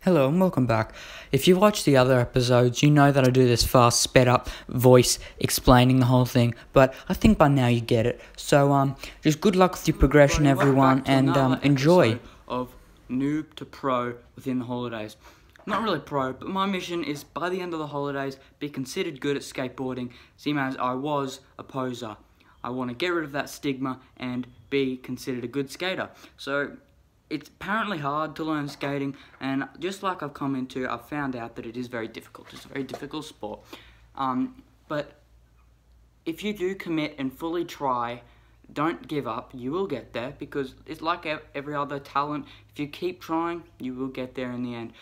Hello and welcome back. If you watched the other episodes, you know that I do this fast, sped up voice explaining the whole thing, but I think by now you get it. So, just good luck with your progression, everyone, and enjoy. Of noob to pro within the holidays. Not really pro, but my mission is by the end of the holidays, be considered good at skateboarding, seeing as I was a poser. I want to get rid of that stigma and be considered a good skater. So, it's apparently hard to learn skating, and just like I've come into, I've found out that it is very difficult. It's a very difficult sport. But if you do commit and fully try, don't give up, you will get there, because it's like every other talent. If you keep trying, you will get there in the end.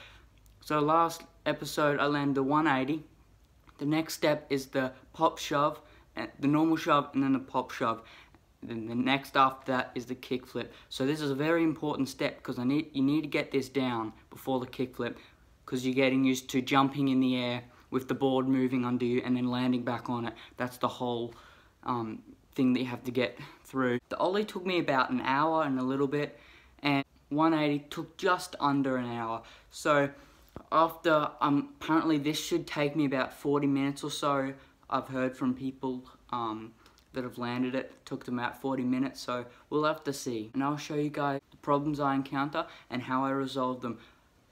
So last episode, I landed the 180. The next step is the pop shove, the normal shove, and then the pop shove. Then the next after that is the kickflip. So this is a very important step because you need to get this down before the kickflip, because you're getting used to jumping in the air with the board moving under you and then landing back on it. That's the whole thing that you have to get through. The ollie took me about an hour and a little bit, and 180 took just under an hour. So after apparently this should take me about 40 minutes or so. I've heard from people that have landed it. It took them about 40 minutes, so we'll have to see. And I'll show you guys the problems I encounter and how I resolve them,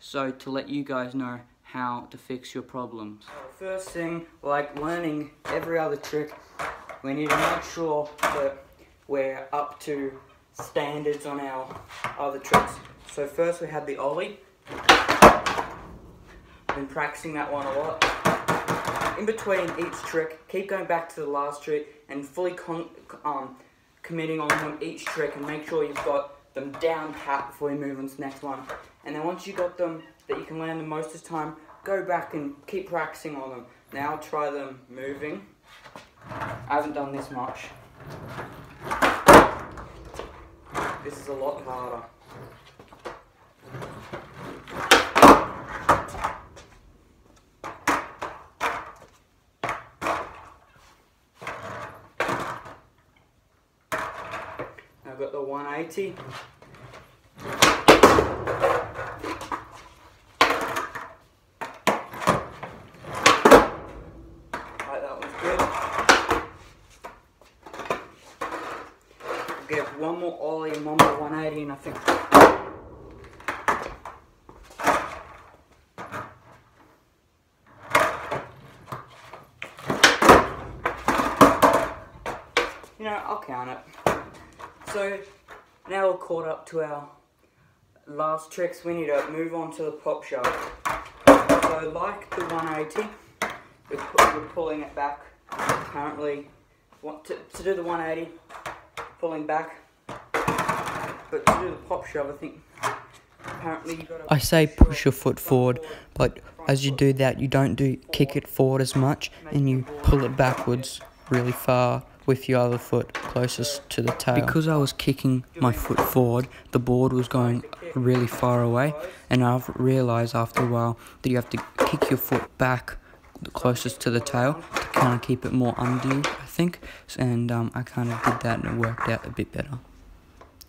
so to let you guys know how to fix your problems. First thing, like learning every other trick, we need to make sure that we're up to standards on our other tricks. So first we have the ollie. Been practicing that one a lot. In between each trick, keep going back to the last trick and fully committing on each trick, and make sure you've got them down pat before you move on to the next one. And then once you got them that you can land them most of the time, go back and keep practicing on them. Now try them moving. I haven't done this much. This is a lot harder. I've got the 180. Right, that one's good. I'll get one more ollie and one more 180, and I think I'll count it. So now we're caught up to our last tricks. We need to move on to the pop shove. So like the 180, we're pulling it back. Apparently, to do the 180, pulling back. But to do the pop shove, I think apparently you got to... I say push your foot forward, but as you do that, you don't kick it forward as much, and you pull it backwards really far with your other foot closest to the tail. Because I was kicking my foot forward, the board was going really far away, and I've realised after a while that you have to kick your foot back closest to the tail to kind of keep it more under you, I think, and I kind of did that and it worked out a bit better.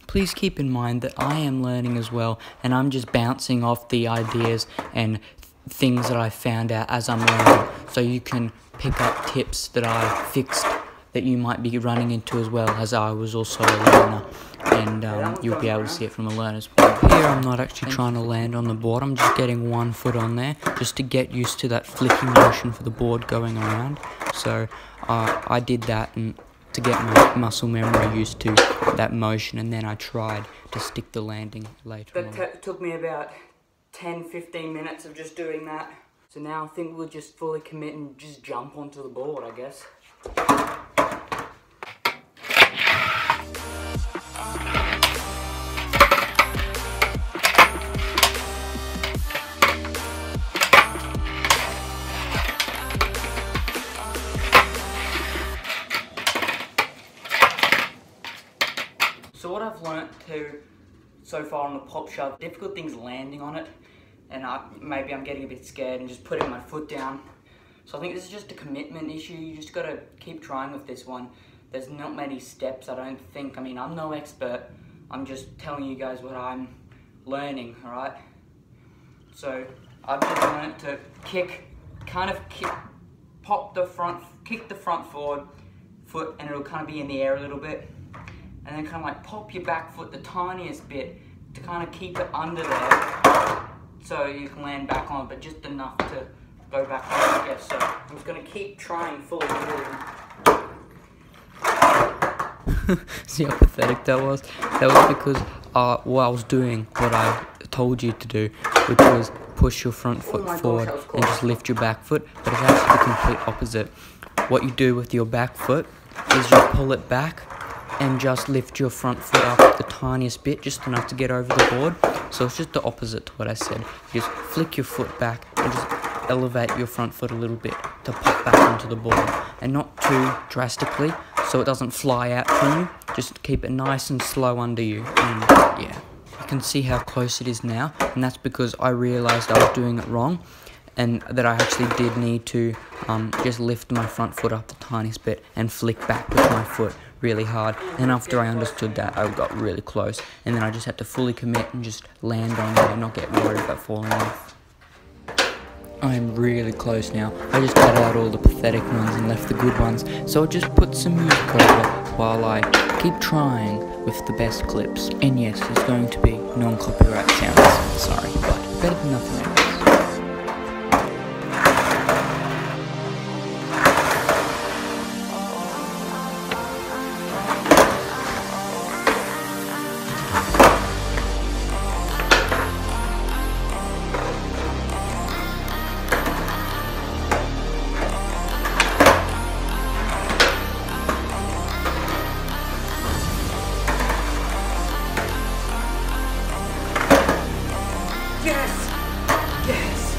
Please keep in mind that I am learning as well, and I'm just bouncing off the ideas and things that I found out as I'm learning, so you can pick up tips that I fixed that you might be running into as well, as I was also a learner, and you'll be able to see it from a learner's point of view. Here I'm not actually trying to land on the board, I'm just getting one foot on there, just to get used to that flicking motion for the board going around. So I did that and to get my muscle memory used to that motion, and then I tried to stick the landing later on. That took me about 10-15 minutes of just doing that. So now I think we'll just fully commit and just jump onto the board, I guess. So what I've learnt so far on the pop shove, difficult things landing on it, and maybe I'm getting a bit scared and just putting my foot down. So I think this is just a commitment issue. You just got to keep trying with this one. There's not many steps, I don't think. I mean, I'm no expert. I'm just telling you guys what I'm learning, alright? So I've just learned to kick the front forward foot, and it'll kind of be in the air a little bit, and then kind of like pop your back foot the tiniest bit to kind of keep it under there, so you can land back on, but just enough to go back on, I guess. So I'm just gonna keep trying fully. See how pathetic that was? That was because what I was doing, what I told you to do, which was push your front foot forward and just lift your back foot, but it's actually the complete opposite. What you do with your back foot is you pull it back and just lift your front foot up the tiniest bit, just enough to get over the board. So it's just the opposite to what I said. You just flick your foot back and just elevate your front foot a little bit to pop back onto the board, and not too drastically so it doesn't fly out from you. Just keep it nice and slow under you, and yeah. You can see how close it is now, and that's because I realised I was doing it wrong, and that I actually did need to just lift my front foot up the tiniest bit and flick back with my foot really hard. And after I understood that, I got really close, and then I just had to fully commit and just land on there and not get worried about falling off. I am really close now. I just cut out all the pathetic ones and left the good ones, so I'll just put some music over while I keep trying with the best clips. And yes, there's going to be non-copyright sounds, sorry, but better than nothing else. Yes! Yes!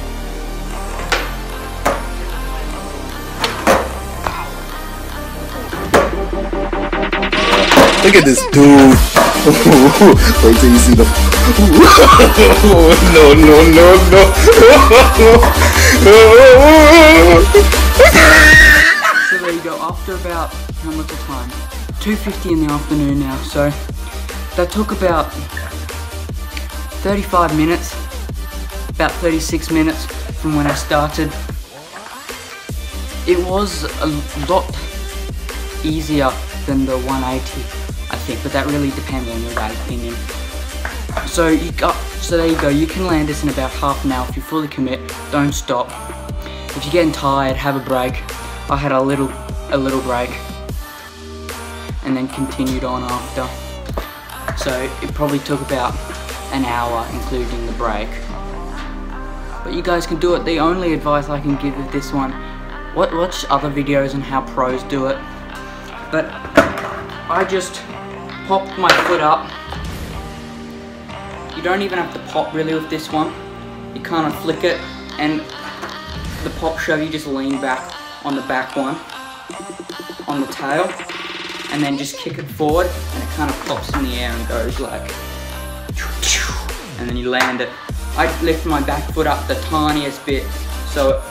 Look at this dude. Wait till you see the. No, no, no, no. So there you go, after about, how much time? 2:50 in the afternoon now, so that took about 35 minutes, about 36 minutes from when I started. It was a lot easier than the 180, I think, but that really depends on your guys' opinion. So there you go, you can land this in about half an hour if you fully commit, don't stop. If you're getting tired, have a break. I had a little break and then continued on after. So it probably took about an hour, including the break. But you guys can do it. The only advice I can give with this one, watch other videos on how pros do it. But I just popped my foot up. You don't even have to pop really with this one. You kind of flick it, and the pop shove, you just lean back on the back one, on the tail, and then just kick it forward, and it kind of pops in the air and goes like, and then you land it. I lift my back foot up the tiniest bit so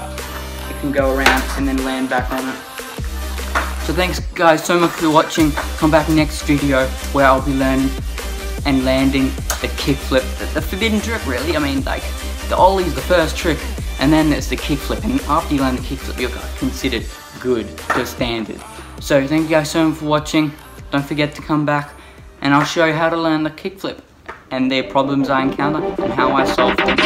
it can go around and then land back on it. So thanks guys so much for watching. Come back next video where I'll be learning and landing the kickflip, the forbidden trick really. I mean, like, the ollie is the first trick, and then there's the kickflip, and after you land the kickflip, you're considered good to standard. So thank you guys so much for watching. Don't forget to come back and I'll show you how to learn the kickflip and the problems I encounter and how I solve them.